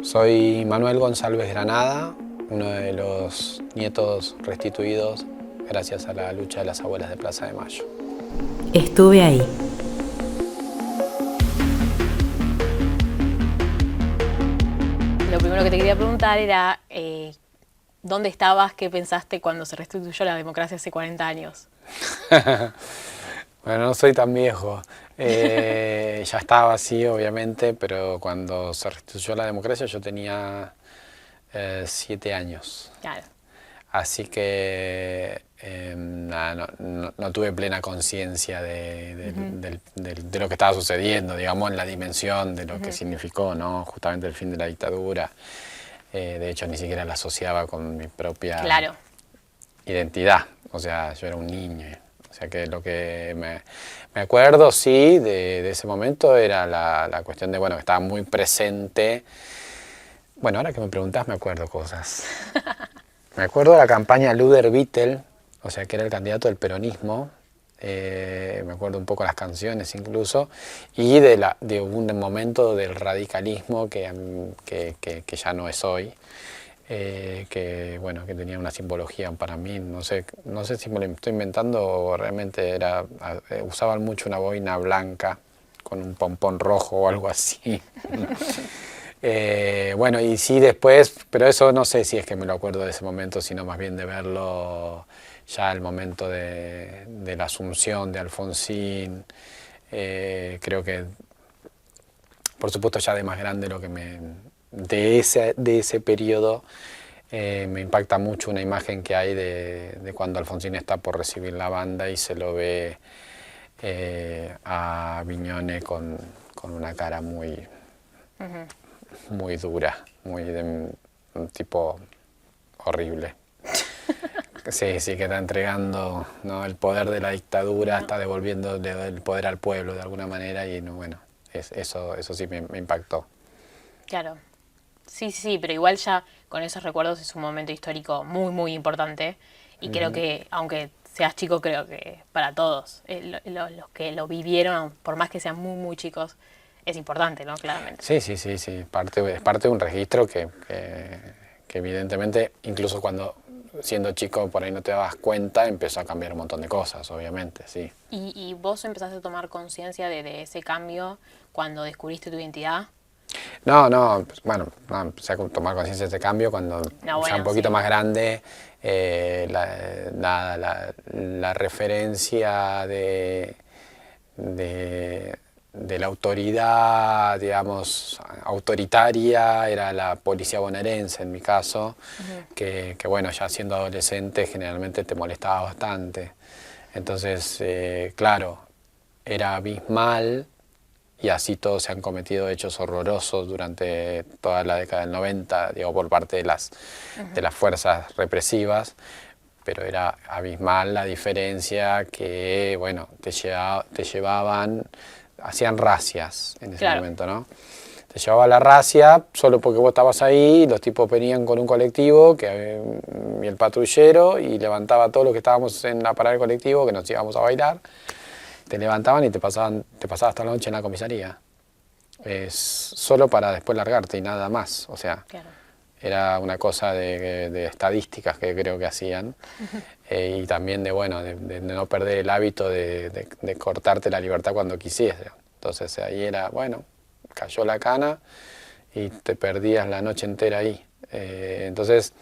Soy Manuel González Granada, uno de los nietos restituidos gracias a la lucha de las abuelas de Plaza de Mayo. Estuve ahí. Lo primero que te quería preguntar era ¿dónde estabas? ¿Qué pensaste cuando se restituyó la democracia hace 40 años? Bueno, no soy tan viejo. Ya estaba así, obviamente, pero cuando se restituyó la democracia yo tenía 7 años. Claro. Así que no tuve plena conciencia de lo que estaba sucediendo, digamos, en la dimensión de lo que significó, ¿no? Justamente el fin de la dictadura. De hecho, ni siquiera la asociaba con mi propia identidad. O sea, yo era un niño. O sea, que lo que me acuerdo, sí, de ese momento era la cuestión de, bueno, que estaba muy presente. Bueno, ahora que me preguntás me acuerdo cosas. Me acuerdo de la campaña Luder Bittel, o sea, que era el candidato del peronismo. Me acuerdo un poco las canciones incluso. Y de un momento del radicalismo que ya no es hoy. Que tenía una simbología para mí, no sé si me lo estoy inventando o realmente usaban mucho una boina blanca con un pompón rojo o algo así. Y sí después, pero eso no sé si es que me lo acuerdo de ese momento, sino más bien de verlo ya el momento de la asunción de Alfonsín. Creo que, por supuesto, ya de más grande de ese periodo me impacta mucho una imagen que hay de cuando Alfonsín está por recibir la banda y se lo ve a Viñone con una cara muy dura, muy de un tipo horrible. Sí, que está entregando, ¿no?, el poder de la dictadura, está devolviendo el poder al pueblo de alguna manera y eso sí me impactó. Claro. Sí, pero igual ya con esos recuerdos es un momento histórico muy, muy importante y creo que, aunque seas chico, creo que para todos, los que lo vivieron, por más que sean muy, muy chicos, es importante, ¿no? Claramente. Sí, es parte de un registro que evidentemente, incluso cuando siendo chico por ahí no te dabas cuenta, empezó a cambiar un montón de cosas, obviamente, sí. ¿Y vos empezaste a tomar conciencia de ese cambio cuando descubriste tu identidad? Empecé a tomar conciencia de ese cambio cuando ya un poquito más grande, la referencia de la autoridad, digamos, autoritaria, era la policía bonaerense en mi caso, que ya siendo adolescente generalmente te molestaba bastante. Entonces, claro, era abismal. Y así todos se han cometido hechos horrorosos durante toda la década del 90, digo, por parte de las fuerzas represivas, pero era abismal la diferencia que, te llevaban, hacían racias en ese momento, ¿no? Te llevaba la racia solo porque vos estabas ahí, los tipos venían con un colectivo y el patrullero y levantaba a todos los que estábamos en la parada del colectivo, que nos íbamos a bailar. Te levantaban y te pasabas toda la noche en la comisaría. Solo para después largarte y nada más. O sea, era una cosa de estadísticas que creo que hacían. Y también de no perder el hábito de cortarte la libertad cuando quisiese. Entonces ahí era, cayó la cana y te perdías la noche entera ahí. Entonces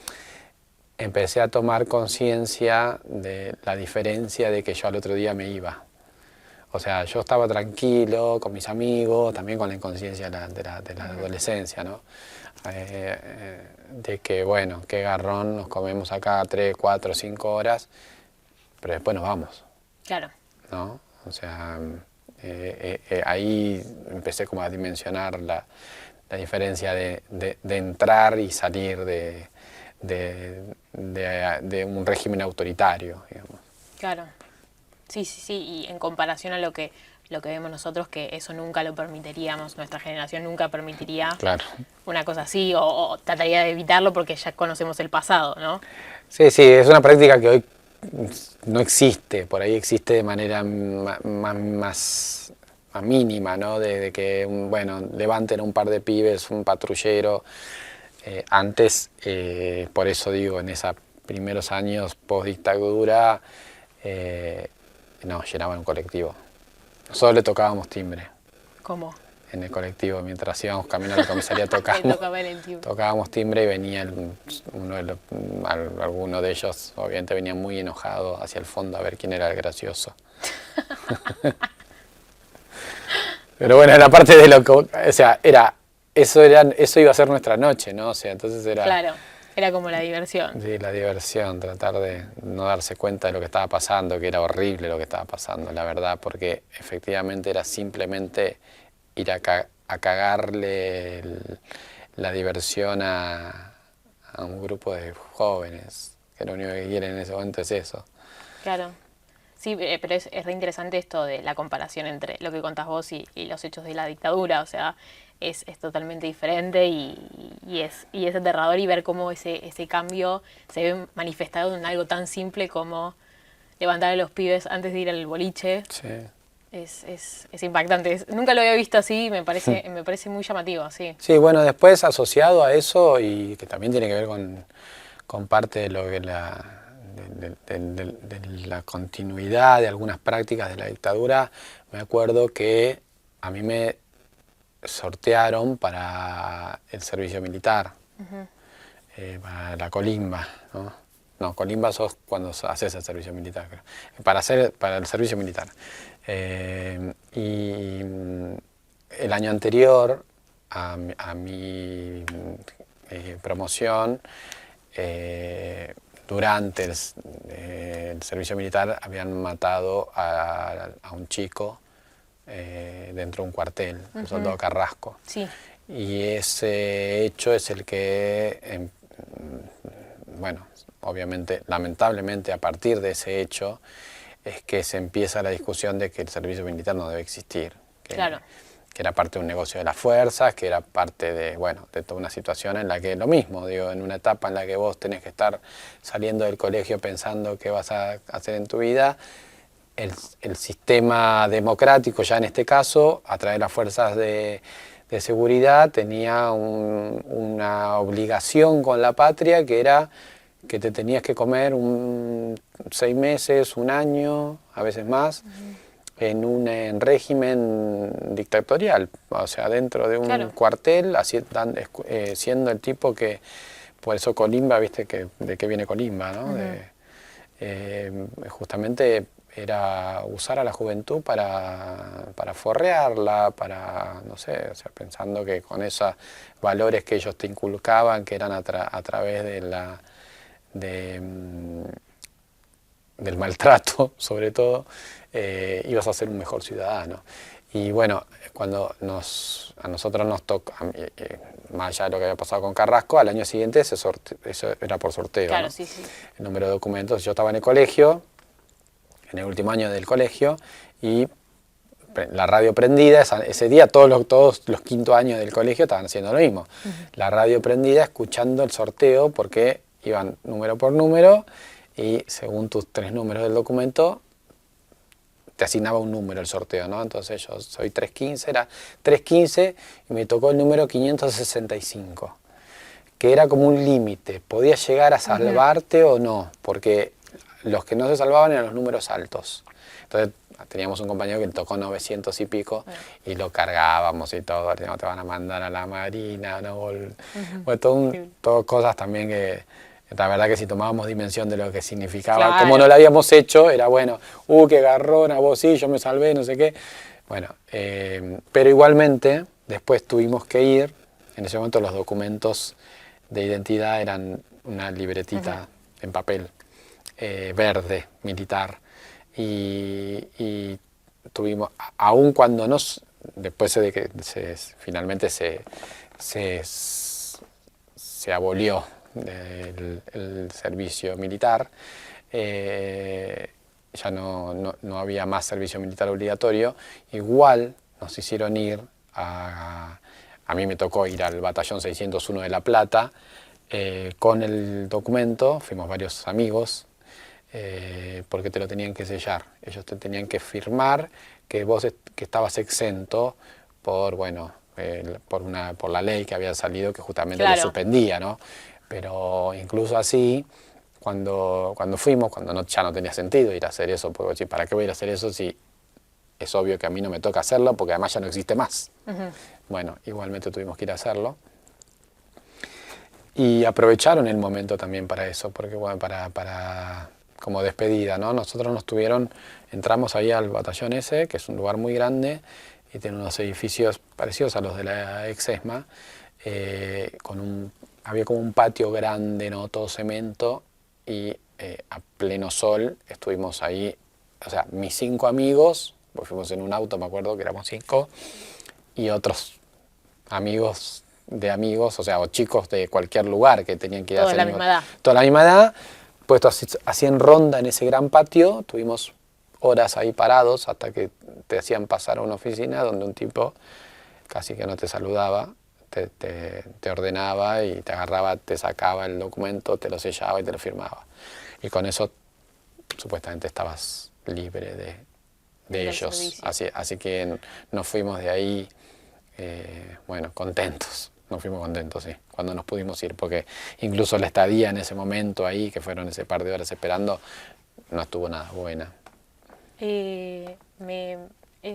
empecé a tomar conciencia de la diferencia de que yo al otro día me iba. O sea, yo estaba tranquilo con mis amigos, también con la inconsciencia de la adolescencia, ¿no? De que, qué garrón, nos comemos acá 3, 4, 5 horas, pero después nos vamos. Claro. ¿No? O sea, ahí empecé como a dimensionar la diferencia de entrar y salir de un régimen autoritario, digamos. Claro. Sí, y en comparación a lo que vemos nosotros, que eso nunca lo permitiríamos, nuestra generación nunca permitiría una cosa así, o trataría de evitarlo porque ya conocemos el pasado, ¿no? Sí, es una práctica que hoy no existe, por ahí existe de manera más mínima, ¿no? De que, bueno, levanten un par de pibes, un patrullero. Antes, por eso digo, en esos primeros años post dictadura, no, llenaban un colectivo. Nosotros le tocábamos timbre. ¿Cómo? En el colectivo, mientras íbamos camino a la comisaría tocábamos timbre y venía alguno de ellos, obviamente venía muy enojado hacia el fondo a ver quién era el gracioso. Pero bueno, la parte de lo que, o sea, eso iba a ser nuestra noche, ¿no? O sea, entonces era... Claro, era como la diversión. Sí, la diversión, tratar de no darse cuenta de lo que estaba pasando, que era horrible lo que estaba pasando, la verdad, porque efectivamente era simplemente ir a cagarle la diversión a un grupo de jóvenes, que lo único que quieren en ese momento es eso. Claro. Sí, pero es re interesante esto de la comparación entre lo que contás vos y los hechos de la dictadura. O sea, es totalmente diferente y es aterrador y ver cómo ese cambio se ve manifestado en algo tan simple como levantar a los pibes antes de ir al boliche. Sí. Es impactante. Nunca lo había visto así y me parece muy llamativo, sí. Sí, bueno, después asociado a eso, y que también tiene que ver con parte de lo que de la continuidad de algunas prácticas de la dictadura, me acuerdo que a mí me sortearon para el servicio militar, para la colimba, ¿no? No, colimba sos cuando haces el servicio militar, creo. Para el servicio militar. Y el año anterior a mi promoción, durante el servicio militar habían matado a un chico dentro de un cuartel, un soldado Carrasco. Sí. Y ese hecho es el que, bueno, obviamente, lamentablemente a partir de ese hecho es que se empieza la discusión de que el servicio militar no debe existir. Claro. Que era parte de un negocio de las fuerzas, que era parte de, bueno, de toda una situación en la que lo mismo, digo, en una etapa en la que vos tenés que estar saliendo del colegio pensando qué vas a hacer en tu vida, el sistema democrático, ya en este caso, a través de las fuerzas de seguridad, tenía una obligación con la patria que era que te tenías que comer 6 meses, un año, a veces más, en un régimen dictatorial, o sea, dentro de un cuartel, siendo el tipo que, por eso Colimba, viste de qué viene Colimba, ¿no? Justamente era usar a la juventud para forrearla, para, no sé, o sea, pensando que con esos valores que ellos te inculcaban, que eran a través del maltrato, sobre todo, ibas a ser un mejor ciudadano. Y bueno, cuando a nosotros nos toca, más allá de lo que había pasado con Carrasco, al año siguiente eso era por sorteo. Claro, ¿no? sí, sí. El número de documentos. Yo estaba en el colegio, en el último año del colegio, y la radio prendida, ese día todos los quinto años del colegio estaban haciendo lo mismo. La radio prendida, escuchando el sorteo, porque iban número por número, y según tus 3 números del documento, te asignaba un número el sorteo, ¿no? Entonces yo soy 315, era 315 y me tocó el número 565, que era como un límite, podía llegar a salvarte o no, porque los que no se salvaban eran los números altos. Entonces teníamos un compañero que le tocó 900 y pico y lo cargábamos y todo, te van a mandar a la marina, ¿no? Bueno, todo cosas también que... La verdad que si tomábamos dimensión de lo que significaba, como no lo habíamos hecho, era bueno, qué garrón, a vos sí, yo me salvé, no sé qué. Bueno, pero igualmente después tuvimos que ir, en ese momento los documentos de identidad eran una libretita en papel, verde, militar, y tuvimos, aun cuando después de que finalmente se abolió el servicio militar, ya no había más servicio militar obligatorio, igual nos hicieron ir a mí me tocó ir al batallón 601 de La Plata, con el documento, fuimos varios amigos, porque te lo tenían que sellar, ellos te tenían que firmar que estabas exento por, bueno, por la ley que había salido que justamente lo suspendía, ¿no? Pero incluso así, cuando fuimos, ya no tenía sentido ir a hacer eso, porque ¿para qué voy a ir a hacer eso si es obvio que a mí no me toca hacerlo, porque además ya no existe más? Bueno, igualmente tuvimos que ir a hacerlo. Y aprovecharon el momento también para eso, porque bueno, como despedida, ¿no? Nosotros entramos ahí al batallón ese, que es un lugar muy grande, y tiene unos edificios parecidos a los de la ex-ESMA, había como un patio grande, ¿no? Todo cemento, y a pleno sol estuvimos ahí, o sea, mis 5 amigos, pues fuimos en un auto, me acuerdo que éramos 5, y otros amigos de amigos, o sea, o chicos de cualquier lugar que tenían que ir a hacer la misma edad. Toda la misma edad, puestos así en ronda en ese gran patio, tuvimos horas ahí parados hasta que te hacían pasar a una oficina donde un tipo casi que no te saludaba, te ordenaba y te agarraba, te sacaba el documento, te lo sellaba y te lo firmaba. Y con eso supuestamente estabas libre de ellos. Así que nos fuimos de ahí, bueno, contentos. Nos fuimos contentos, sí, cuando nos pudimos ir, porque incluso la estadía en ese momento ahí, que fueron ese par de horas esperando, no estuvo nada buena.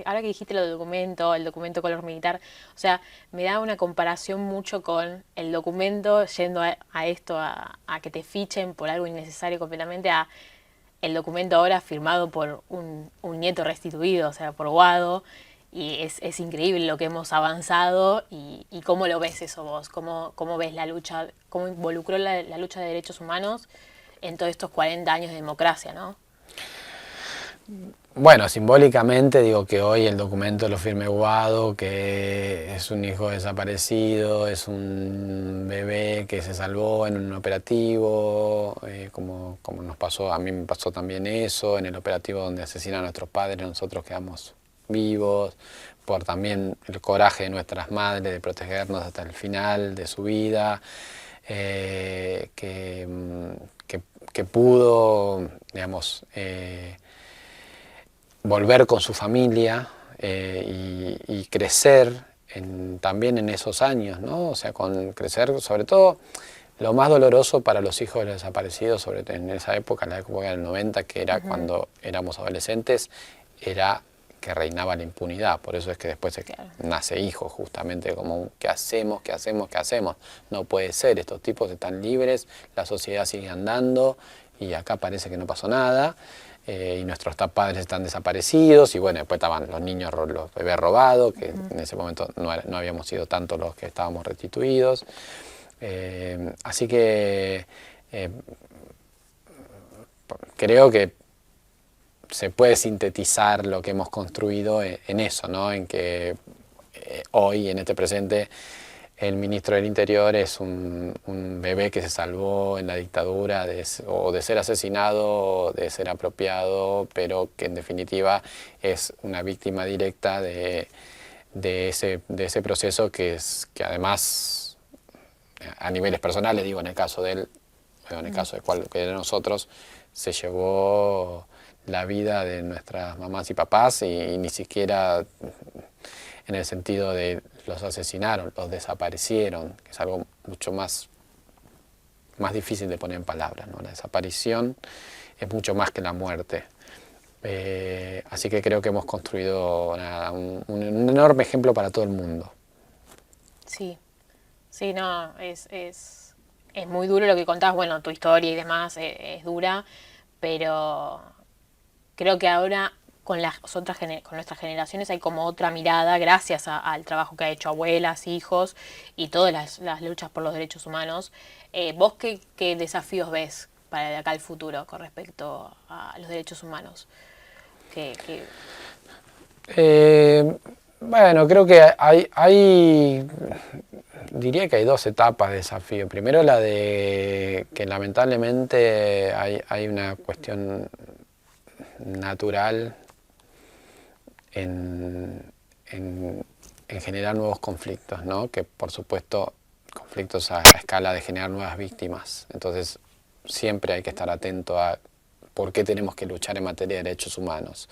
Ahora que dijiste lo del documento, el documento color militar, o sea, me da una comparación mucho con el documento yendo a esto, a que te fichen por algo innecesario completamente, a el documento ahora firmado por un nieto restituido, o sea, por Guado. Y es increíble lo que hemos avanzado y cómo lo ves eso vos, cómo ves la lucha, cómo involucró la lucha de derechos humanos en todos estos 40 años de democracia, ¿no? Bueno, simbólicamente digo que hoy el documento lo firme Guado, que es un hijo desaparecido, es un bebé que se salvó en un operativo, como nos pasó, a mí me pasó también eso, en el operativo donde asesinan a nuestros padres, nosotros quedamos vivos, por también el coraje de nuestras madres de protegernos hasta el final de su vida, que pudo, digamos, volver con su familia y crecer también en esos años, ¿no? O sea, crecer, sobre todo, lo más doloroso para los hijos de los desaparecidos, sobre todo en esa época, en la época del 90, que era cuando éramos adolescentes, era que reinaba la impunidad. Por eso es que después nace Hijo, justamente como ¿qué hacemos? ¿Qué hacemos? ¿Qué hacemos? No puede ser, estos tipos están libres, la sociedad sigue andando y acá parece que no pasó nada. Y nuestros padres están desaparecidos, y bueno, después estaban los niños, los bebés robados, que en ese momento no habíamos sido tantos los que estábamos restituidos. Así que creo que se puede sintetizar lo que hemos construido en eso, ¿no? En que hoy, en este presente, el ministro del Interior es un bebé que se salvó en la dictadura o de ser asesinado o de ser apropiado, pero que en definitiva es una víctima directa de ese proceso que además, a niveles personales, digo, en el caso de él, en el caso de nosotros, se llevó la vida de nuestras mamás y papás y ni siquiera en el sentido de los asesinaron, los desaparecieron, que es algo mucho más difícil de poner en palabras, ¿no? La desaparición es mucho más que la muerte. Así que creo que hemos construido un enorme ejemplo para todo el mundo. Sí, no, es muy duro lo que contás, bueno, tu historia y demás es dura, pero creo que ahora con nuestras generaciones hay como otra mirada gracias al trabajo que ha hecho abuelas, hijos y todas las luchas por los derechos humanos. ¿Vos qué desafíos ves para de acá al futuro con respecto a los derechos humanos? Bueno, creo que diría que hay 2 etapas de desafío. Primero la de que lamentablemente hay una cuestión natural en generar nuevos conflictos, ¿no? Que por supuesto conflictos a escala de generar nuevas víctimas. Entonces siempre hay que estar atento a por qué tenemos que luchar en materia de derechos humanos.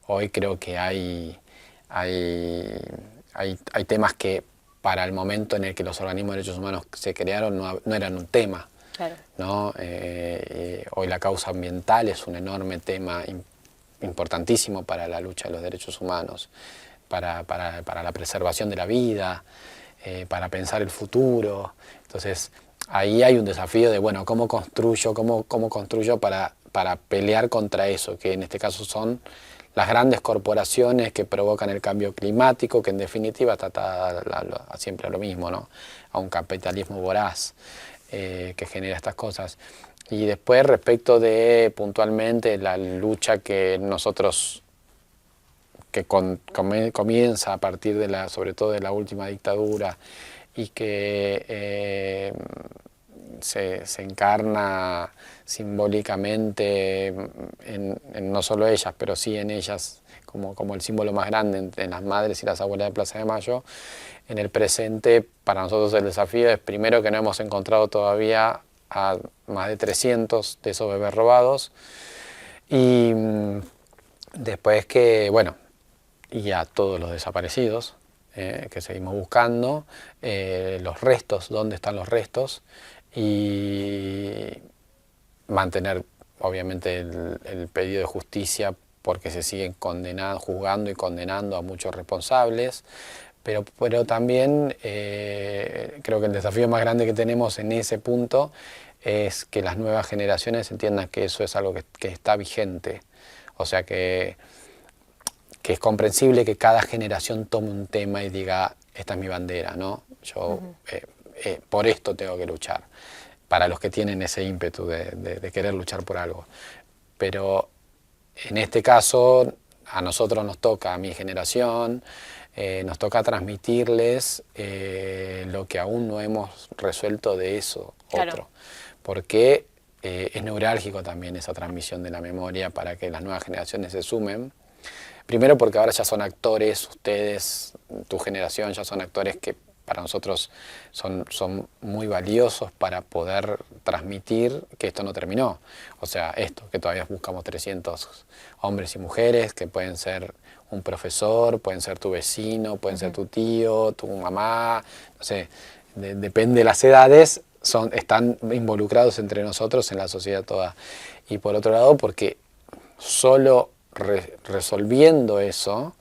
Hoy creo que hay temas que para el momento en el que los organismos de derechos humanos se crearon no eran un tema. Claro. ¿No? Hoy la causa ambiental es un enorme tema importantísimo para la lucha de los derechos humanos, para la preservación de la vida, para pensar el futuro. Entonces, ahí hay un desafío de, bueno, ¿cómo construyo para pelear contra eso? Que en este caso son las grandes corporaciones que provocan el cambio climático, que en definitiva está siempre a lo mismo, ¿no? A un capitalismo voraz que genera estas cosas. Y después, respecto de puntualmente la lucha que nosotros, que comienza a partir de sobre todo de la última dictadura y que se encarna simbólicamente en no solo ellas, pero sí en ellas como el símbolo más grande en las madres y las abuelas de Plaza de Mayo. En el presente, para nosotros el desafío es primero que no hemos encontrado todavía a más de 300 de esos bebés robados y después que, bueno, y a todos los desaparecidos que seguimos buscando, los restos, dónde están los restos, y mantener obviamente el pedido de justicia porque se siguen juzgando y condenando a muchos responsables, pero también creo que el desafío más grande que tenemos en ese punto es que las nuevas generaciones entiendan que eso es algo que está vigente, o sea que es comprensible que cada generación tome un tema y diga, esta es mi bandera, ¿no? Yo por esto tengo que luchar, para los que tienen ese ímpetu de querer luchar por algo. Pero en este caso, a nosotros nos toca, a mi generación, nos toca transmitirles lo que aún no hemos resuelto de eso Claro. otro. Porque es neurálgico también esa transmisión de la memoria para que las nuevas generaciones se sumen. Primero porque ahora ya son actores, ustedes, tu generación, ya son actores que para nosotros son muy valiosos para poder transmitir que esto no terminó. O sea, esto, que todavía buscamos 300 hombres y mujeres, que pueden ser un profesor, pueden ser tu vecino, pueden ser tu tío, tu mamá, no sé, depende de las edades, están involucrados entre nosotros en la sociedad toda. Y por otro lado, porque solo resolviendo eso,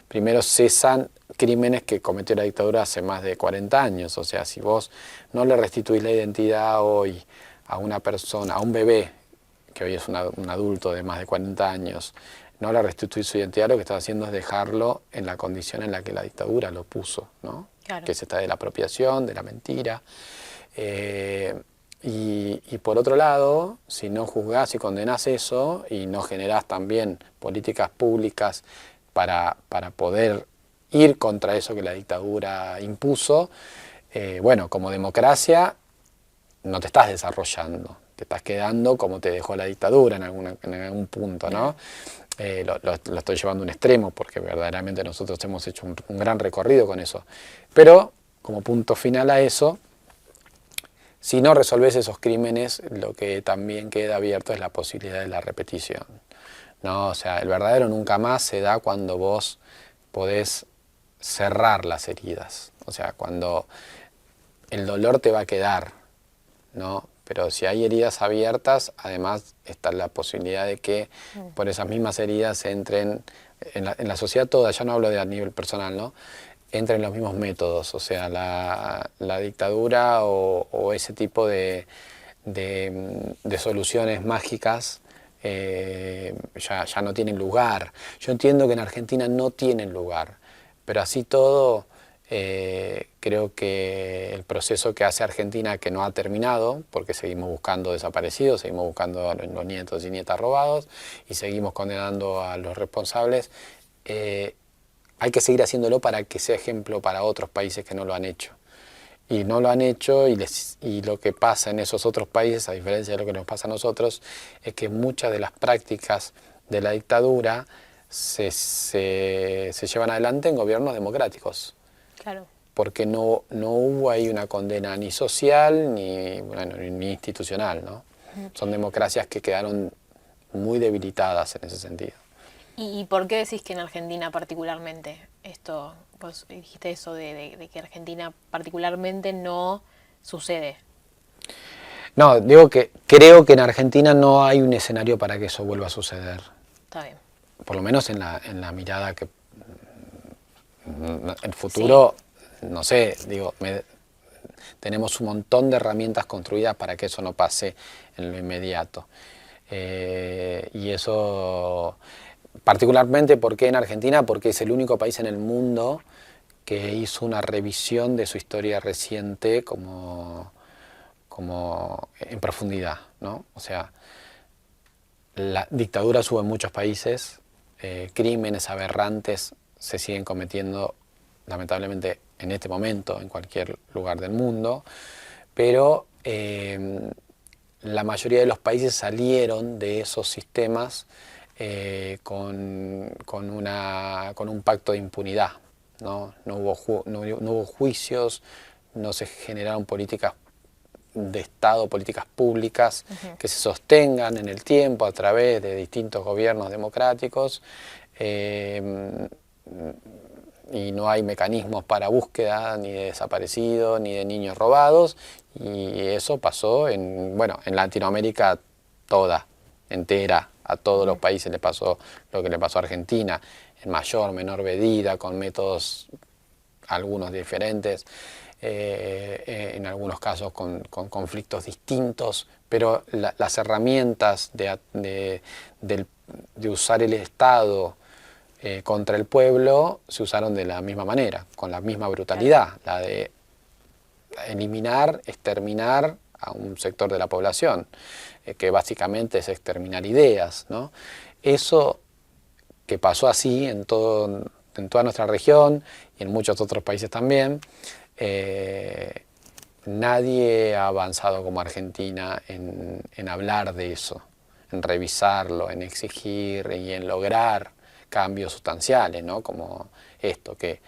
primero cesan crímenes que cometió la dictadura hace más de 40 años. O sea, si vos no le restituís la identidad hoy a una persona, a un bebé, que hoy es un adulto de más de 40 años, no le restituís su identidad, lo que estás haciendo es dejarlo en la condición en la que la dictadura lo puso, ¿no? Claro. Que es esta de la apropiación, de la mentira. Y por otro lado, si no juzgás y condenás eso y no generás también políticas públicas para poder ir contra eso que la dictadura impuso, bueno, como democracia no te estás desarrollando, te estás quedando como te dejó la dictadura en algún punto, ¿no? Lo estoy llevando a un extremo porque verdaderamente nosotros hemos hecho un gran recorrido con eso. Pero como punto final a eso, si no resolvés esos crímenes, lo que también queda abierto es la posibilidad de la repetición, ¿no? O sea, el verdadero nunca más se da cuando vos podés cerrar las heridas. O sea, cuando el dolor te va a quedar, ¿no? Pero si hay heridas abiertas, además está la posibilidad de que por esas mismas heridas entren en la sociedad toda, ya no hablo de a nivel personal, ¿no? Entren los mismos métodos, o sea, la dictadura o ese tipo de soluciones mágicas ya no tienen lugar. Yo entiendo que en Argentina no tienen lugar, pero así todo creo que el proceso que hace Argentina, que no ha terminado, porque seguimos buscando desaparecidos, seguimos buscando a los nietos y nietas robados y seguimos condenando a los responsables, hay que seguir haciéndolo para que sea ejemplo para otros países que no lo han hecho. Y no lo han hecho y lo que pasa en esos otros países, a diferencia de lo que nos pasa a nosotros, es que muchas de las prácticas de la dictadura se llevan adelante en gobiernos democráticos. Claro. Porque no hubo ahí una condena ni social ni institucional, ¿no? Son democracias que quedaron muy debilitadas en ese sentido. ¿Y por qué decís que en Argentina particularmente esto, vos dijiste eso de que Argentina particularmente no sucede? No, digo que creo que en Argentina no hay un escenario para que eso vuelva a suceder. Está bien. Por lo menos en la mirada que el futuro, no sé, digo, tenemos un montón de herramientas construidas para que eso no pase en lo inmediato. Y eso, particularmente, ¿por qué en Argentina? Porque es el único país en el mundo que hizo una revisión de su historia reciente como en profundidad, ¿no? O sea, la dictadura hubo en muchos países, crímenes aberrantes se siguen cometiendo lamentablemente en este momento en cualquier lugar del mundo, pero la mayoría de los países salieron de esos sistemas con un pacto de impunidad, ¿no? No hubo juicios, no se generaron políticas de Estado, políticas públicas que se sostengan en el tiempo a través de distintos gobiernos democráticos, y no hay mecanismos para búsqueda ni de desaparecidos ni de niños robados, y eso pasó en Latinoamérica toda, entera. A todos los países le pasó lo que le pasó a Argentina, en mayor o menor medida, con métodos algunos diferentes, en algunos casos con conflictos distintos, pero las herramientas de usar el Estado contra el pueblo se usaron de la misma manera, con la misma brutalidad, la de eliminar, exterminar a un sector de la población, que básicamente es exterminar ideas, ¿no? Eso que pasó así en toda nuestra región y en muchos otros países también, nadie ha avanzado como Argentina en hablar de eso, en revisarlo, en exigir y en lograr cambios sustanciales, ¿no? Como esto, que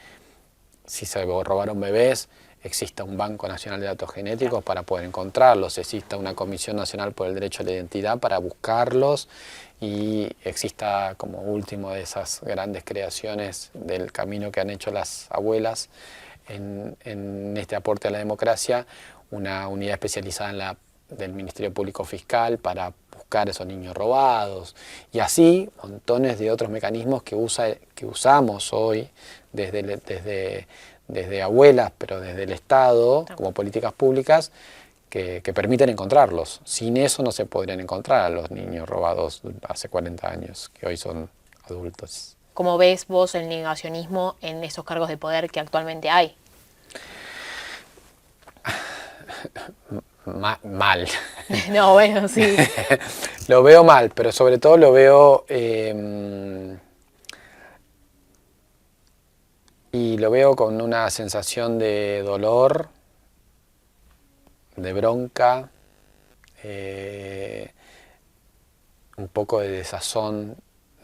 si se robaron bebés, exista un Banco Nacional de Datos Genéticos para poder encontrarlos, exista una Comisión Nacional por el Derecho a la Identidad para buscarlos, y exista, como último de esas grandes creaciones del camino que han hecho las abuelas en este aporte a la democracia, una unidad especializada del Ministerio Público Fiscal para buscar esos niños robados, y así montones de otros mecanismos que usamos hoy desde abuelas, pero desde el Estado, como políticas públicas, que permiten encontrarlos. Sin eso no se podrían encontrar a los niños robados hace 40 años, que hoy son adultos. ¿Cómo ves vos el negacionismo en esos cargos de poder que actualmente hay? Mal. No, bueno, sí. Lo veo mal, pero sobre todo lo veo y lo veo con una sensación de dolor, de bronca, un poco de desazón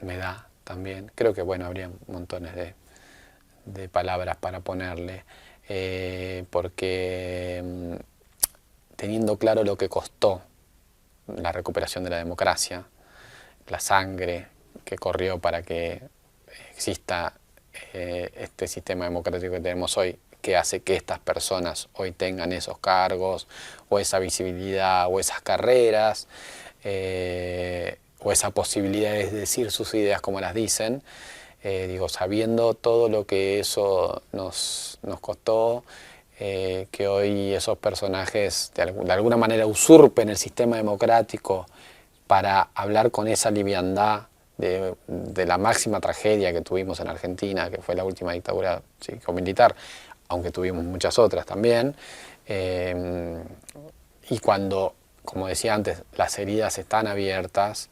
me da también. Creo que bueno, habría montones de palabras para ponerle, porque teniendo claro lo que costó la recuperación de la democracia, la sangre que corrió para que exista este sistema democrático que tenemos hoy, que hace que estas personas hoy tengan esos cargos, o esa visibilidad, o esas carreras, o esa posibilidad de decir sus ideas como las dicen. Sabiendo todo lo que eso nos costó, que hoy esos personajes de alguna manera usurpen el sistema democrático para hablar con esa liviandad de la máxima tragedia que tuvimos en Argentina, que fue la última dictadura cívico-militar, aunque tuvimos muchas otras también, y cuando, como decía antes, las heridas están abiertas,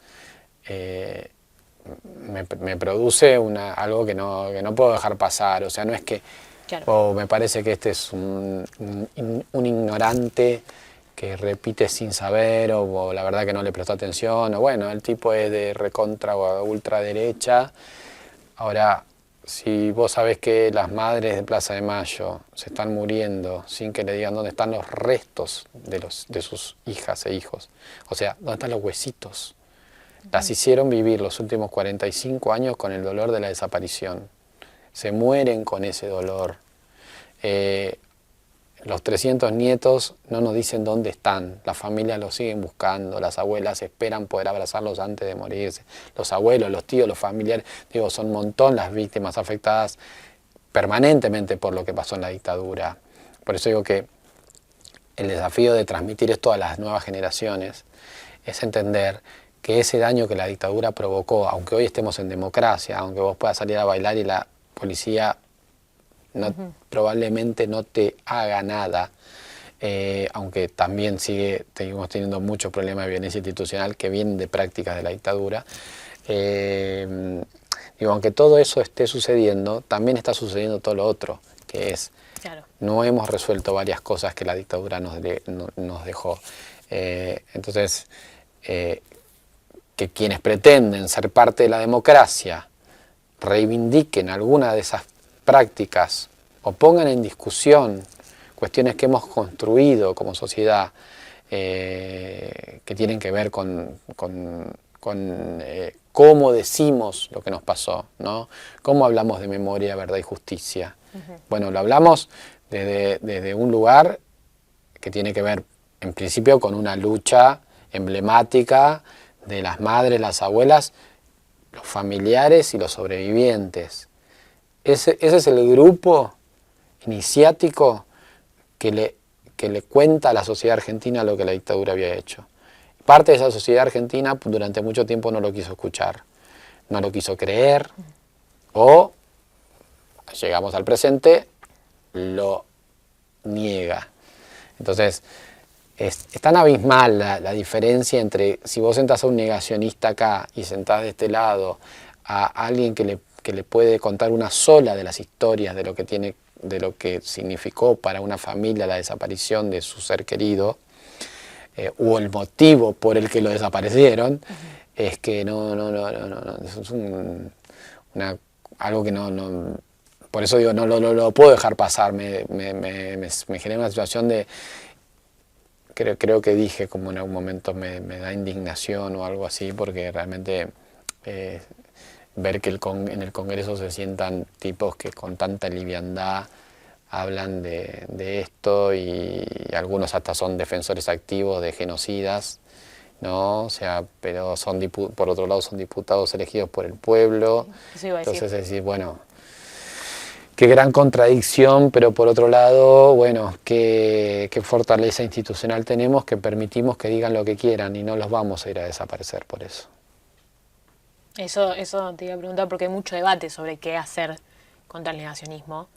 me produce algo que no puedo dejar pasar. O sea, no es que me parece que este es un ignorante que repite sin saber, o la verdad que no le prestó atención, o bueno, el tipo es de recontra o ultraderecha. Ahora, si vos sabés que las madres de Plaza de Mayo se están muriendo sin que le digan dónde están los restos de sus hijas e hijos, o sea, dónde están los huesitos, las hicieron vivir los últimos 45 años con el dolor de la desaparición, se mueren con ese dolor. Los 300 nietos no nos dicen dónde están, las familias los siguen buscando, las abuelas esperan poder abrazarlos antes de morirse, los abuelos, los tíos, los familiares, digo, son un montón las víctimas afectadas permanentemente por lo que pasó en la dictadura. Por eso digo que el desafío de transmitir esto a las nuevas generaciones es entender que ese daño que la dictadura provocó, aunque hoy estemos en democracia, aunque vos puedas salir a bailar y la policía probablemente no te haga nada, aunque también seguimos teniendo muchos problemas de violencia institucional que vienen de prácticas de la dictadura. Digo, aunque todo eso esté sucediendo, también está sucediendo todo lo otro, que es, Claro. no hemos resuelto varias cosas que la dictadura nos dejó. Entonces, que quienes pretenden ser parte de la democracia reivindiquen alguna de esas prácticas o pongan en discusión cuestiones que hemos construido como sociedad que tienen que ver con cómo decimos lo que nos pasó, ¿no? Cómo hablamos de memoria, verdad y justicia. Bueno, lo hablamos desde un lugar que tiene que ver en principio con una lucha emblemática de las madres, las abuelas, los familiares y los sobrevivientes. Ese es el grupo iniciático que le cuenta a la sociedad argentina lo que la dictadura había hecho. Parte de esa sociedad argentina durante mucho tiempo no lo quiso escuchar, no lo quiso creer, o llegamos al presente, lo niega. Entonces, es tan abismal la diferencia entre si vos sentás a un negacionista acá y sentás de este lado a alguien que le puede contar una sola de las historias de lo que significó para una familia la desaparición de su ser querido, o el motivo por el que lo desaparecieron, es que no, es algo que no, por eso digo, no lo puedo dejar pasar, me genera una situación de, creo que dije como en algún momento me da indignación o algo así, porque realmente ver que en el Congreso se sientan tipos que con tanta liviandad hablan de esto y algunos hasta son defensores activos de genocidas, ¿no? O sea, pero por otro lado son diputados elegidos por el pueblo. Eso iba a decir. Entonces es decir, bueno, qué gran contradicción, pero por otro lado, bueno, qué fortaleza institucional tenemos que permitimos que digan lo que quieran y no los vamos a ir a desaparecer por eso. Eso te iba a preguntar porque hay mucho debate sobre qué hacer contra el negacionismo,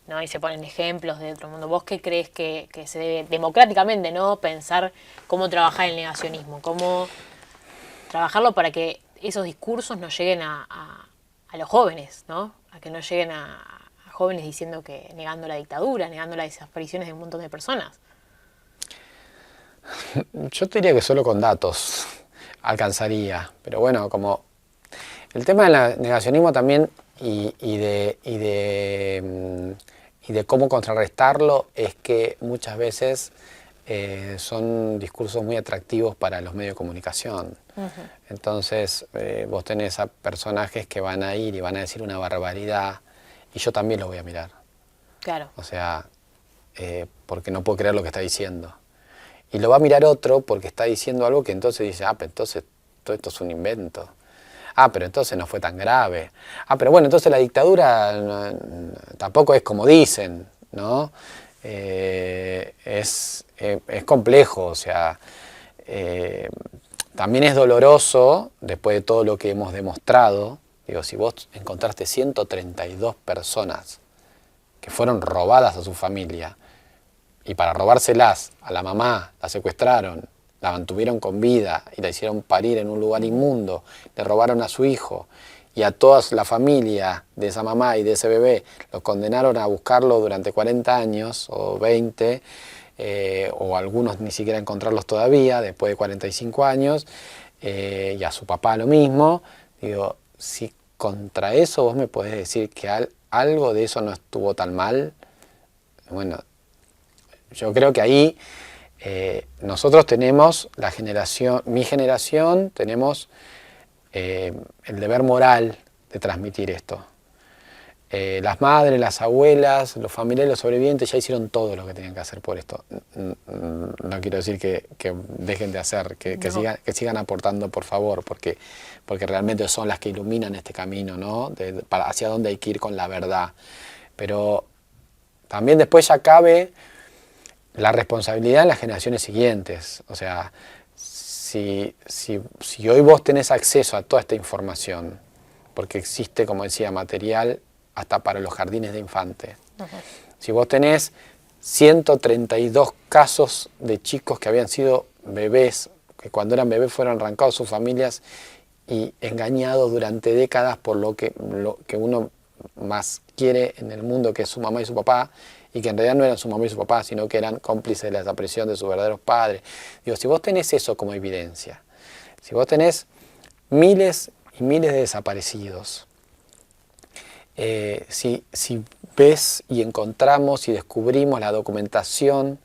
¿no? Y se ponen ejemplos de otro mundo. ¿Vos qué crees que se debe democráticamente, ¿no?, pensar cómo trabajar el negacionismo? ¿Cómo trabajarlo para que esos discursos no lleguen a los jóvenes, ¿no? A que no lleguen a jóvenes diciendo que negando la dictadura, negando las desapariciones de un montón de personas. Yo te diría que solo con datos alcanzaría, pero bueno, como el tema del negacionismo también y de cómo contrarrestarlo es que muchas veces son discursos muy atractivos para los medios de comunicación. Entonces vos tenés a personajes que van a ir y van a decir una barbaridad y yo también lo voy a mirar. Claro. O sea, porque no puedo creer lo que está diciendo. Y lo va a mirar otro porque está diciendo algo que entonces dice, pero entonces todo esto es un invento. Pero entonces no fue tan grave. Pero bueno, entonces la dictadura tampoco es como dicen, ¿no? Es complejo, o sea, también es doloroso, después de todo lo que hemos demostrado, digo, si vos encontraste 132 personas que fueron robadas a su familia, y para robárselas a la mamá la secuestraron, la mantuvieron con vida y la hicieron parir en un lugar inmundo, le robaron a su hijo y a toda la familia de esa mamá y de ese bebé los condenaron a buscarlo durante 40 años o 20, o algunos ni siquiera encontrarlos todavía después de 45 años, y a su papá lo mismo. Digo, si contra eso vos me podés decir que algo de eso no estuvo tan mal. Bueno, yo creo que ahí nosotros tenemos mi generación, tenemos el deber moral de transmitir esto. Las madres, las abuelas, los familiares, los sobrevivientes ya hicieron todo lo que tenían que hacer por esto. No quiero decir que dejen de hacer, que sigan aportando, por favor, porque realmente son las que iluminan este camino, ¿no? Hacia dónde hay que ir con la verdad. Pero también después ya cabe la responsabilidad en las generaciones siguientes. O sea, si hoy vos tenés acceso a toda esta información, porque existe, como decía, material hasta para los jardines de infantes. Si vos tenés 132 casos de chicos que habían sido bebés, que cuando eran bebés fueron arrancados sus familias y engañados durante décadas por lo que uno más quiere en el mundo, que es su mamá y su papá, y que en realidad no eran su mamá y su papá, sino que eran cómplices de la desaparición de sus verdaderos padres. Digo, si vos tenés eso como evidencia, si vos tenés miles y miles de desaparecidos, si ves y encontramos y descubrimos la documentación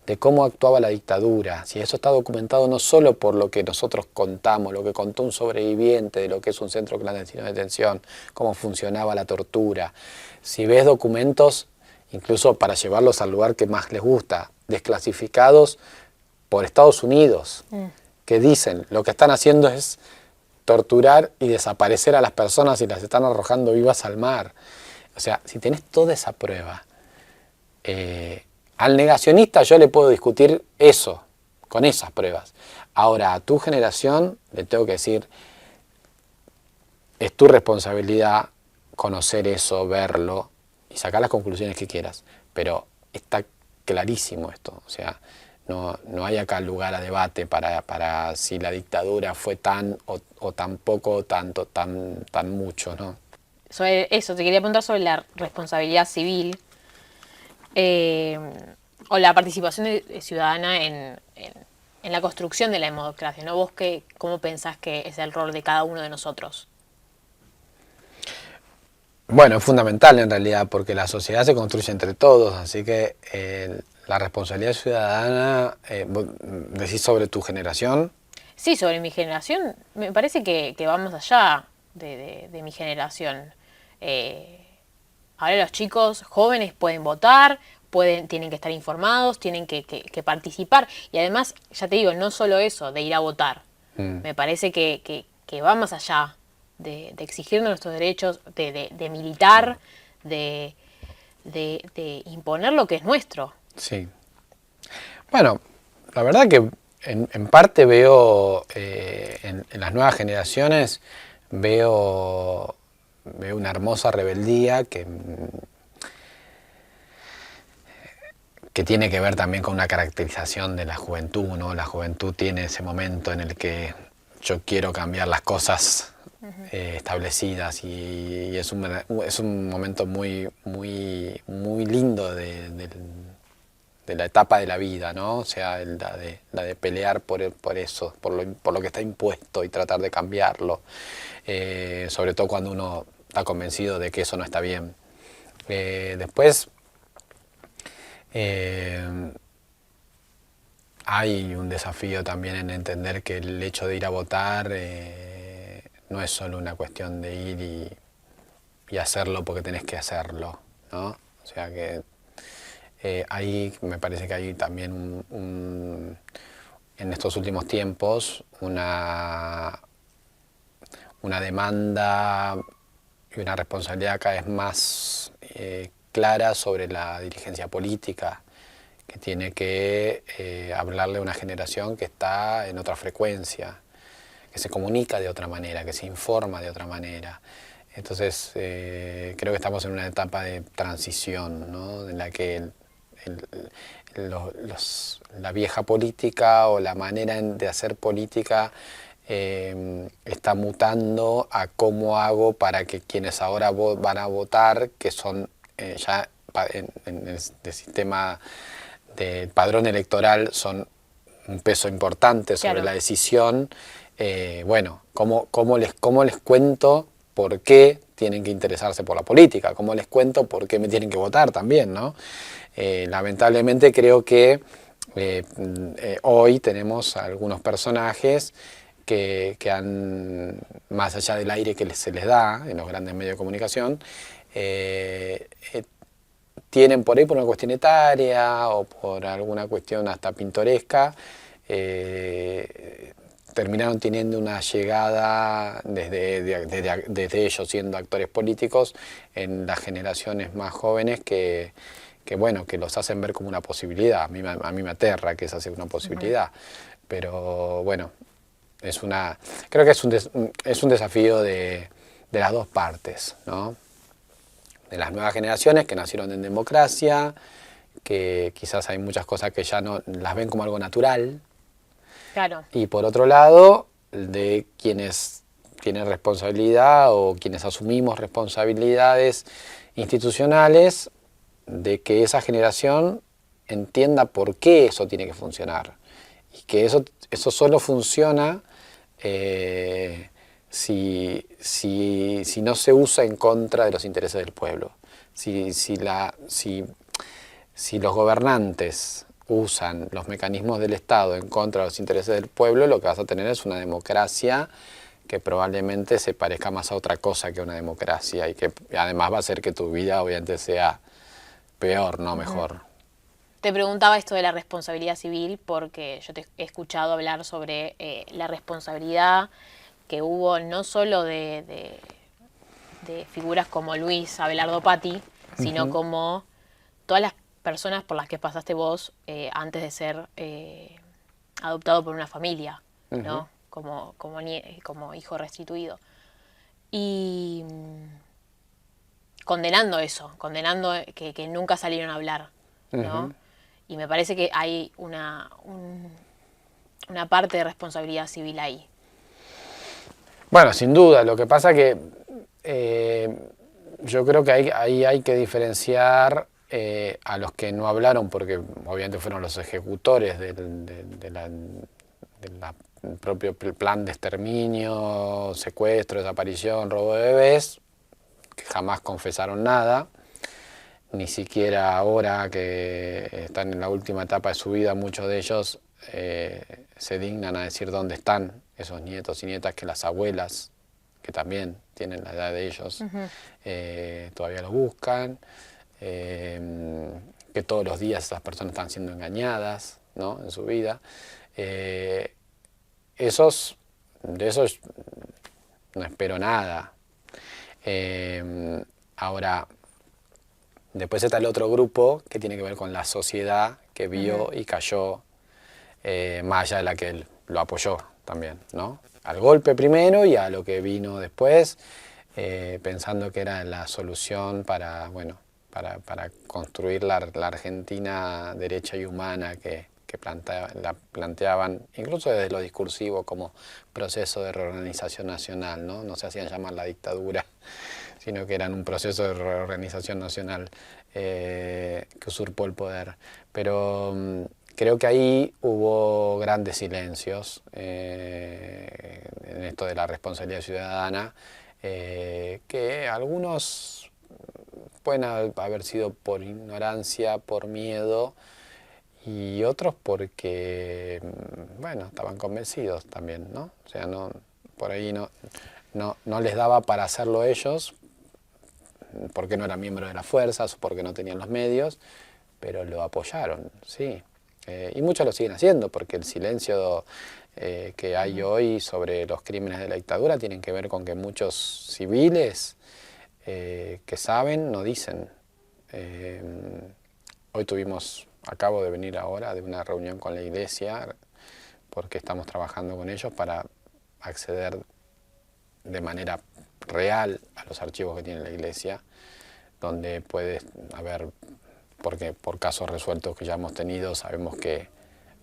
de cómo actuaba la dictadura, si eso está documentado no solo por lo que nosotros contamos, lo que contó un sobreviviente de lo que es un centro clandestino de detención, cómo funcionaba la tortura, si ves documentos incluso para llevarlos al lugar que más les gusta, desclasificados por Estados Unidos, que dicen lo que están haciendo es torturar y desaparecer a las personas y las están arrojando vivas al mar. O sea, si tenés toda esa prueba, al negacionista yo le puedo discutir eso, con esas pruebas. Ahora, a tu generación le tengo que decir, es tu responsabilidad conocer eso, verlo y sacar las conclusiones que quieras. Pero está clarísimo esto, o sea, no hay acá lugar a debate para si la dictadura fue tan o tan poco o tanto, tan mucho, ¿no? Sobre eso, te quería preguntar sobre la responsabilidad civil o la participación ciudadana en la construcción de la democracia, ¿no? ¿Vos cómo pensás que es el rol de cada uno de nosotros? Bueno, es fundamental en realidad, porque la sociedad se construye entre todos, así que la responsabilidad ciudadana, decís sobre tu generación. Sí, sobre mi generación, me parece que vamos allá de mi generación. Ahora los chicos jóvenes pueden votar, tienen que estar informados, tienen que participar. Y además, ya te digo, no solo eso, de ir a votar. Me parece que va más allá de exigirnos nuestros derechos, de militar, de imponer lo que es nuestro. Sí. Bueno, la verdad que en parte veo, en las nuevas generaciones, veo una hermosa rebeldía que tiene que ver también con una caracterización de la juventud, ¿no? La juventud tiene ese momento en el que yo quiero cambiar las cosas establecidas y es un momento muy lindo de la etapa de la vida, ¿no? O sea, la de pelear por eso, por lo que está impuesto y tratar de cambiarlo, sobre todo cuando uno está convencido de que eso no está bien. Después hay un desafío también en entender que el hecho de ir a votar no es solo una cuestión de ir y hacerlo porque tenés que hacerlo, ¿no? O sea que ahí me parece que hay también en estos últimos tiempos una demanda y una responsabilidad cada vez más clara sobre la dirigencia política, que tiene que hablarle a una generación que está en otra frecuencia, que se comunica de otra manera, que se informa de otra manera. Entonces creo que estamos en una etapa de transición, ¿no? En la que la vieja política o la manera de hacer política está mutando a cómo hago para que quienes ahora van a votar, que son ya en el sistema del padrón electoral, son un peso importante sobre la decisión. Bueno, ¿cómo les cuento por qué tienen que interesarse por la política, cómo les cuento por qué me tienen que votar también, ¿no? Lamentablemente creo que hoy tenemos algunos personajes que han, más allá del aire que se les da en los grandes medios de comunicación, tienen por ahí por una cuestión etaria o por alguna cuestión hasta pintoresca, terminaron teniendo una llegada desde ellos siendo actores políticos en las generaciones más jóvenes que bueno, que los hacen ver como una posibilidad. A mí me aterra que esa sea una posibilidad, pero bueno, creo que es un desafío de las dos partes, ¿no? De las nuevas generaciones que nacieron en democracia, que quizás hay muchas cosas que ya no las ven como algo natural. Claro. Y por otro lado, de quienes tienen responsabilidad o quienes asumimos responsabilidades institucionales, de que esa generación entienda por qué eso tiene que funcionar. Y que eso solo funciona si no se usa en contra de los intereses del pueblo. Si los gobernantes usan los mecanismos del Estado en contra de los intereses del pueblo, lo que vas a tener es una democracia que probablemente se parezca más a otra cosa que una democracia y que además va a hacer que tu vida obviamente sea peor, no mejor. Te preguntaba esto de la responsabilidad civil porque yo te he escuchado hablar sobre la responsabilidad que hubo no solo de figuras como Luis Abelardo Patti, sino como todas las personas por las que pasaste vos antes de ser adoptado por una familia, ¿no? Como hijo restituido. Y condenando eso, condenando que nunca salieron a hablar, ¿no? Y me parece que hay una parte de responsabilidad civil ahí. Bueno, sin duda, lo que pasa que yo creo que ahí hay que diferenciar a los que no hablaron, porque obviamente fueron los ejecutores del propio plan de exterminio, secuestro, desaparición, robo de bebés, que jamás confesaron nada, ni siquiera ahora que están en la última etapa de su vida, muchos de ellos se dignan a decir dónde están esos nietos y nietas, que las abuelas, que también tienen la edad de ellos, todavía los buscan, que todos los días esas personas están siendo engañadas, ¿no? En su vida. De esos no espero nada. Ahora, después está el otro grupo que tiene que ver con la sociedad que vio y cayó, más allá de la que él lo apoyó también, ¿no? Al golpe primero y a lo que vino después, pensando que era la solución para construir la Argentina derecha y humana que la planteaban, incluso desde lo discursivo, como proceso de reorganización nacional, ¿no? No se hacían llamar la dictadura, sino que eran un proceso de reorganización nacional que usurpó el poder. Pero creo que ahí hubo grandes silencios en esto de la responsabilidad ciudadana, que algunos pueden haber sido por ignorancia, por miedo, y otros porque, bueno, estaban convencidos también, ¿no? O sea, por ahí no les daba para hacerlo ellos, porque no eran miembros de las fuerzas o porque no tenían los medios, pero lo apoyaron, sí. Y muchos lo siguen haciendo, porque el silencio que hay hoy sobre los crímenes de la dictadura tienen que ver con que muchos civiles que saben no dicen. Hoy acabo de venir ahora de una reunión con la iglesia, porque estamos trabajando con ellos para acceder de manera real a los archivos que tiene la iglesia, donde puede haber, porque por casos resueltos que ya hemos tenido, sabemos que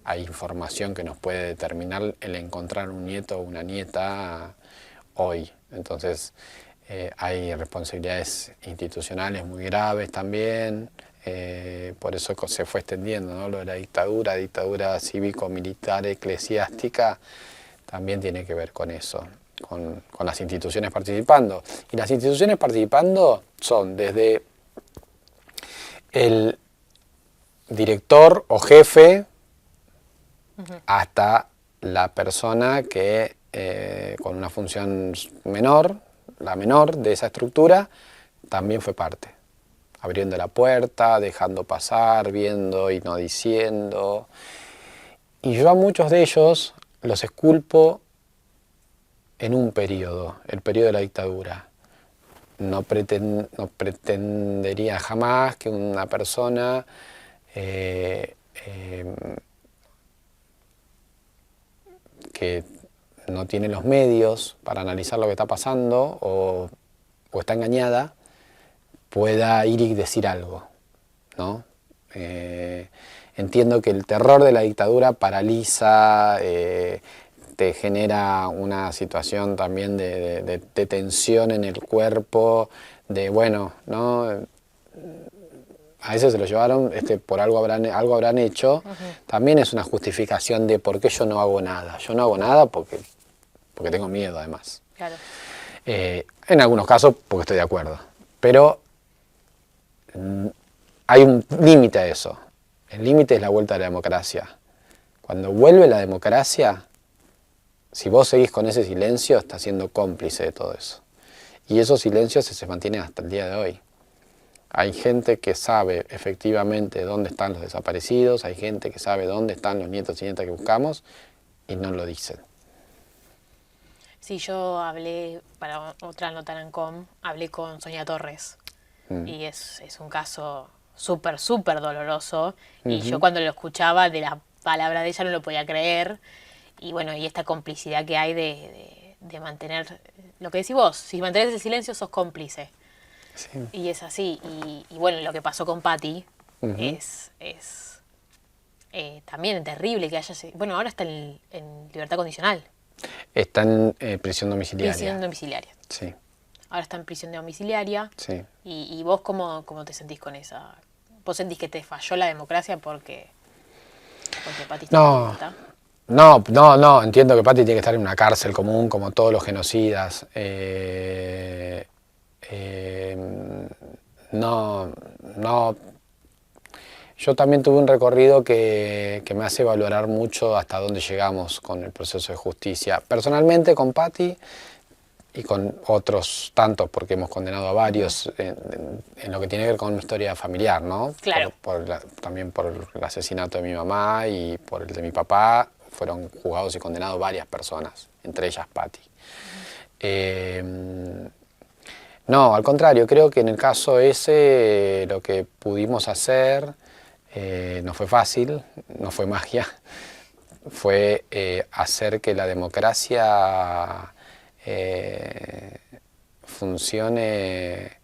hay información que nos puede determinar el encontrar un nieto o una nieta hoy. Entonces hay responsabilidades institucionales muy graves también, por eso se fue extendiendo, ¿no? Lo de la dictadura cívico-militar, eclesiástica, también tiene que ver con eso. con las instituciones participando. Y las instituciones participando son desde el director o jefe hasta la persona que con una función menor, la menor de esa estructura, también fue parte. Abriendo la puerta, dejando pasar, viendo y no diciendo. Y yo a muchos de ellos los esculpo en un periodo, el periodo de la dictadura. No pretendería jamás que una persona que no tiene los medios para analizar lo que está pasando o está engañada, pueda ir y decir algo, ¿no? Entiendo que el terror de la dictadura paraliza, te genera una situación también de tensión en el cuerpo, de bueno, ¿no? A veces se lo llevaron, por algo habrán hecho. También es una justificación de por qué yo no hago nada. Yo no hago nada porque tengo miedo, además. Claro. En algunos casos porque estoy de acuerdo. Pero hay un límite a eso. El límite es la vuelta a la democracia. Cuando vuelve la democracia, si vos seguís con ese silencio, estás siendo cómplice de todo eso. Y esos silencios se mantienen hasta el día de hoy. Hay gente que sabe efectivamente dónde están los desaparecidos, hay gente que sabe dónde están los nietos y nietas que buscamos y no lo dicen. Sí, yo hablé, para otra nota en ANCOM, hablé con Sonia Torres y es un caso súper, súper doloroso y yo cuando lo escuchaba de la palabra de ella no lo podía creer y bueno, y esta complicidad que hay de mantener, lo que decís vos, si mantenés el silencio sos cómplice. Sí. Y es así, y bueno, lo que pasó con Patti es también terrible que haya... Bueno, ahora está en libertad condicional. Está en prisión domiciliaria. Prisión domiciliaria. Sí. Ahora está en prisión domiciliaria. Sí. ¿Y vos cómo te sentís con esa? ¿Vos sentís que te falló la democracia porque Patti está en libertad? No, entiendo que Patti tiene que estar en una cárcel común como todos los genocidas. No. Yo también tuve un recorrido que me hace valorar mucho hasta dónde llegamos con el proceso de justicia. Personalmente con Patti y con otros tantos, porque hemos condenado a varios en lo que tiene que ver con mi historia familiar, ¿no? Claro. También por el asesinato de mi mamá y por el de mi papá, fueron juzgados y condenados varias personas, entre ellas Patti. No, al contrario, creo que en el caso ese lo que pudimos hacer no fue fácil, no fue magia, fue hacer que la democracia funcione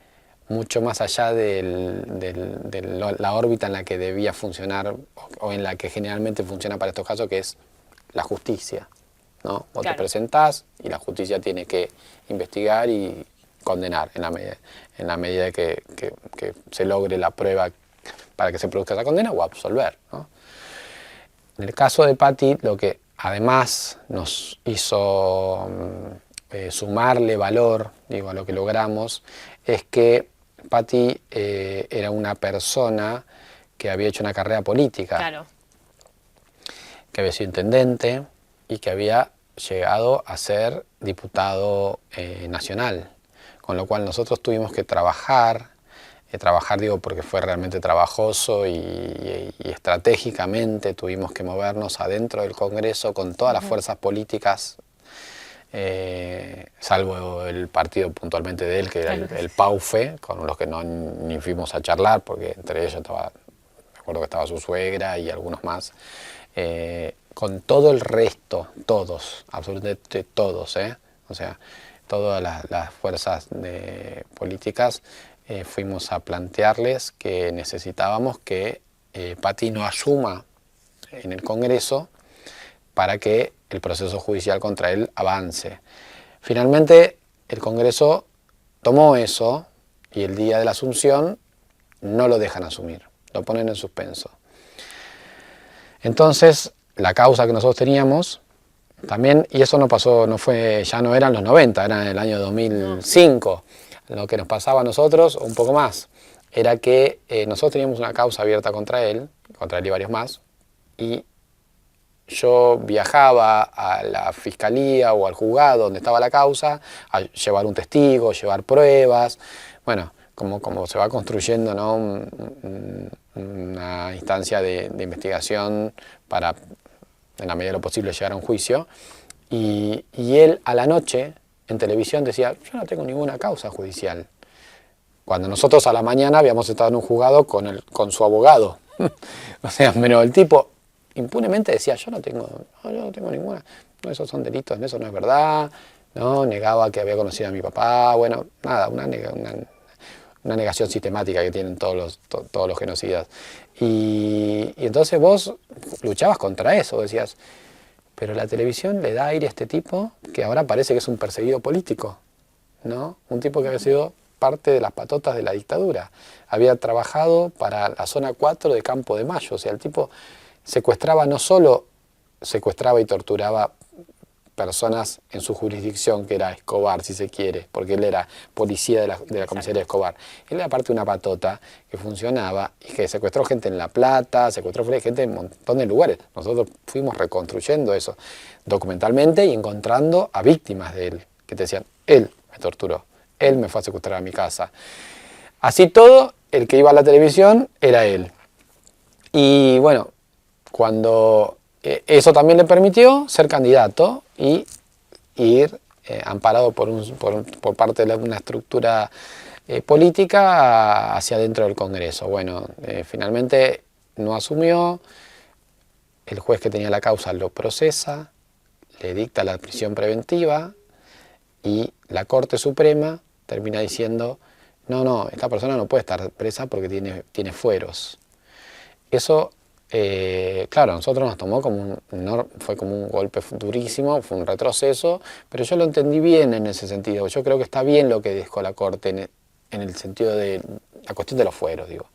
mucho más allá de la órbita en la que debía funcionar o en la que generalmente funciona para estos casos, que es la justicia, ¿no? Vos te presentás y la justicia tiene que investigar y condenar en la medida que se logre la prueba para que se produzca esa condena o absolver, ¿no? En el caso de Patti, lo que además nos hizo sumarle valor, digo, a lo que logramos, es que Patti era una persona que había hecho una carrera política, Claro. que había sido intendente y que había llegado a ser diputado nacional. Con lo cual nosotros tuvimos que trabajar digo porque fue realmente trabajoso y estratégicamente tuvimos que movernos adentro del Congreso con todas las fuerzas políticas, salvo el partido puntualmente de él, que era el PAUFE, con los que ni fuimos a charlar, porque entre ellos me acuerdo que estaba su suegra y algunos más. Con todo el resto, todos, absolutamente todos, o sea, todas las fuerzas políticas, fuimos a plantearles que necesitábamos que Patti no asuma en el Congreso para que el proceso judicial contra él avance. Finalmente, el Congreso tomó eso y el día de la asunción no lo dejan asumir, lo ponen en suspenso. Entonces, la causa que nosotros teníamos También, y eso no pasó, ya no eran los 90, era en el año 2005. Lo que nos pasaba a nosotros, un poco más, era que nosotros teníamos una causa abierta contra él y varios más, y yo viajaba a la fiscalía o al juzgado donde estaba la causa a llevar un testigo, llevar pruebas, bueno, como se va construyendo, ¿no? Una instancia de investigación para, en la medida de lo posible, llegar a un juicio. Y él a la noche en televisión decía, yo no tengo ninguna causa judicial. Cuando nosotros a la mañana habíamos estado en un juzgado con su abogado. O sea, menos el tipo impunemente decía, yo no tengo ninguna, no, esos son delitos, eso no es verdad, no, negaba que había conocido a mi papá, bueno, nada, una negación sistemática que tienen todos los genocidas. Y entonces vos luchabas contra eso, decías, pero la televisión le da aire a este tipo que ahora parece que es un perseguido político, ¿no? Un tipo que había sido parte de las patotas de la dictadura. Había trabajado para la zona 4 de Campo de Mayo, o sea, el tipo secuestraba, no solo secuestraba y torturaba personas en su jurisdicción, que era Escobar, si se quiere, porque él era policía de la comisaría de Escobar. Él era parte de una patota que funcionaba y que secuestró gente en La Plata, secuestró gente en un montón de lugares. Nosotros fuimos reconstruyendo eso documentalmente y encontrando a víctimas de él, que te decían, él me torturó, él me fue a secuestrar a mi casa. Así todo, el que iba a la televisión era él. Y bueno, cuando eso también le permitió ser candidato y ir amparado por parte de una estructura política hacia dentro del Congreso. Bueno, finalmente no asumió, el juez que tenía la causa lo procesa, le dicta la prisión preventiva y la Corte Suprema termina diciendo, no, esta persona no puede estar presa porque tiene fueros. Eso, claro, a nosotros nos tomó fue como un golpe durísimo, fue un retroceso, pero yo lo entendí bien en ese sentido. Yo creo que está bien lo que dijo la Corte en el sentido de la cuestión de los fueros, digo.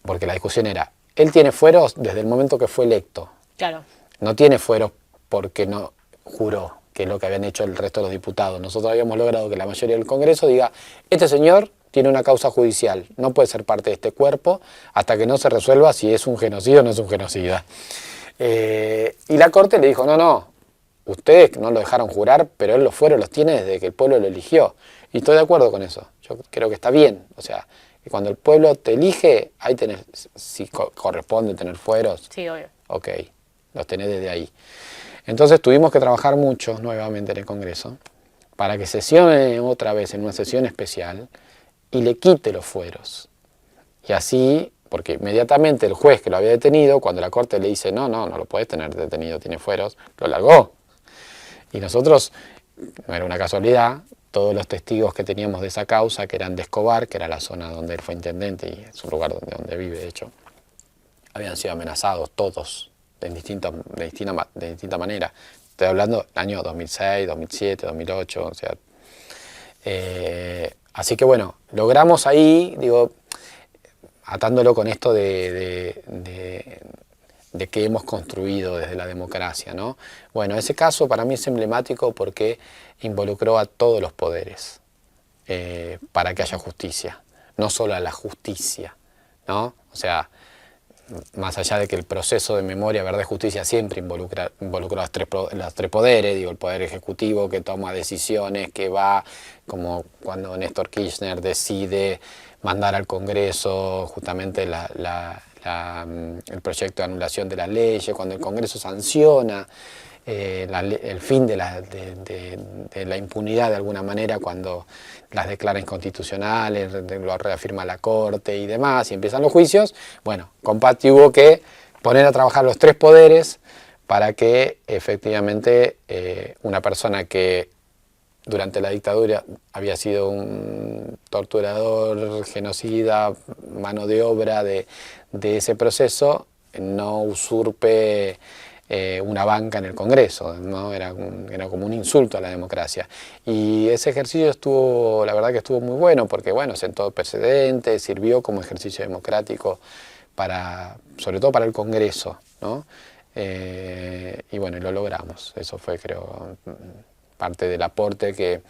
Porque la discusión era, él tiene fueros desde el momento que fue electo. Claro. No tiene fueros porque no juró, que es lo que habían hecho el resto de los diputados. Nosotros habíamos logrado que la mayoría del Congreso diga, este señor tiene una causa judicial, no puede ser parte de este cuerpo hasta que no se resuelva si es un genocidio o no es un genocida. Y la Corte le dijo, no, ustedes no lo dejaron jurar, pero él los fueros los tiene desde que el pueblo lo eligió. Y estoy de acuerdo con eso, yo creo que está bien, o sea, que cuando el pueblo te elige, ahí tenés, si corresponde tener fueros, Sí, obvio. ok, los tenés desde ahí. Entonces tuvimos que trabajar mucho nuevamente en el Congreso para que sesione otra vez en una sesión especial y le quite los fueros. Y así, porque inmediatamente el juez que lo había detenido, cuando la Corte le dice, no lo puedes tener detenido, tiene fueros, lo largó. Y nosotros, no era una casualidad, todos los testigos que teníamos de esa causa, que eran de Escobar, que era la zona donde él fue intendente y es un lugar donde vive, de hecho, habían sido amenazados todos, de distinta manera. Estoy hablando del año 2006, 2007, 2008, o sea... así que bueno, logramos ahí, digo, atándolo con esto de que hemos construido desde la democracia, ¿no? Bueno, ese caso para mí es emblemático porque involucró a todos los poderes para que haya justicia, no solo a la justicia, ¿no? O sea, más allá de que el proceso de memoria, verdad y justicia siempre involucró los tres poderes, digo, el poder ejecutivo que toma decisiones, que va, como cuando Néstor Kirchner decide mandar al Congreso justamente el proyecto de anulación de las leyes, cuando el Congreso sanciona el fin de la impunidad de alguna manera, cuando las declara inconstitucionales, lo reafirma la Corte y demás, y empiezan los juicios. Bueno, Compati hubo que poner a trabajar los tres poderes para que efectivamente una persona que durante la dictadura había sido un torturador, genocida, mano de obra de ese proceso, no usurpe una banca en el Congreso, ¿no? Era como un insulto a la democracia. Y ese ejercicio la verdad que estuvo muy bueno, porque bueno, sentó precedentes, sirvió como ejercicio democrático sobre todo para el Congreso, ¿no? y bueno, y lo logramos. Eso fue, creo, parte del aporte que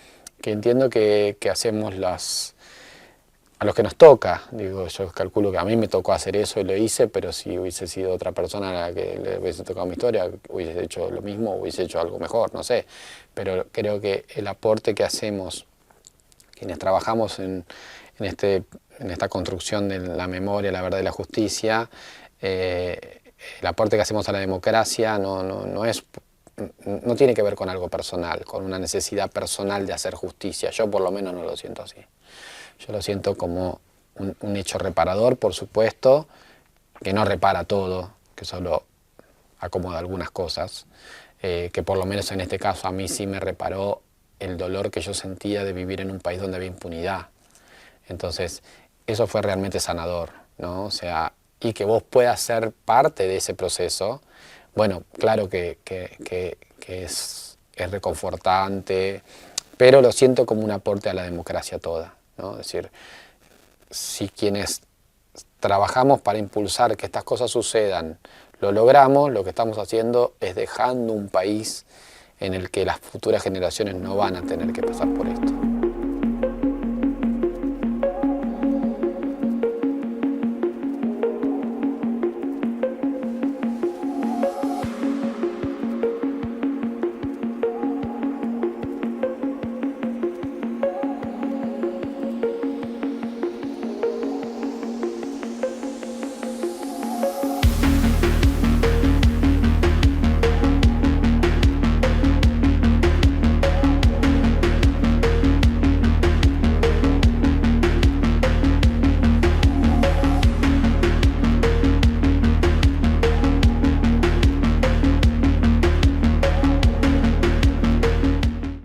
entiendo que hacemos a los que nos toca. Digo, yo calculo que a mí me tocó hacer eso y lo hice, pero si hubiese sido otra persona a la que le hubiese tocado mi historia, hubiese hecho lo mismo, hubiese hecho algo mejor, no sé. Pero creo que el aporte que hacemos, quienes trabajamos en esta construcción de la memoria, la verdad y la justicia, el aporte que hacemos a la democracia no tiene que ver con algo personal, con una necesidad personal de hacer justicia. Yo por lo menos no lo siento así. Yo lo siento como un hecho reparador, por supuesto, que no repara todo, que solo acomoda algunas cosas, que por lo menos en este caso a mí sí me reparó el dolor que yo sentía de vivir en un país donde había impunidad. Entonces, eso fue realmente sanador, ¿no? O sea, y que vos puedas ser parte de ese proceso, bueno, claro que es reconfortante, pero lo siento como un aporte a la democracia toda, ¿no? Es decir, si quienes trabajamos para impulsar que estas cosas sucedan, lo logramos, lo que estamos haciendo es dejando un país en el que las futuras generaciones no van a tener que pasar por esto.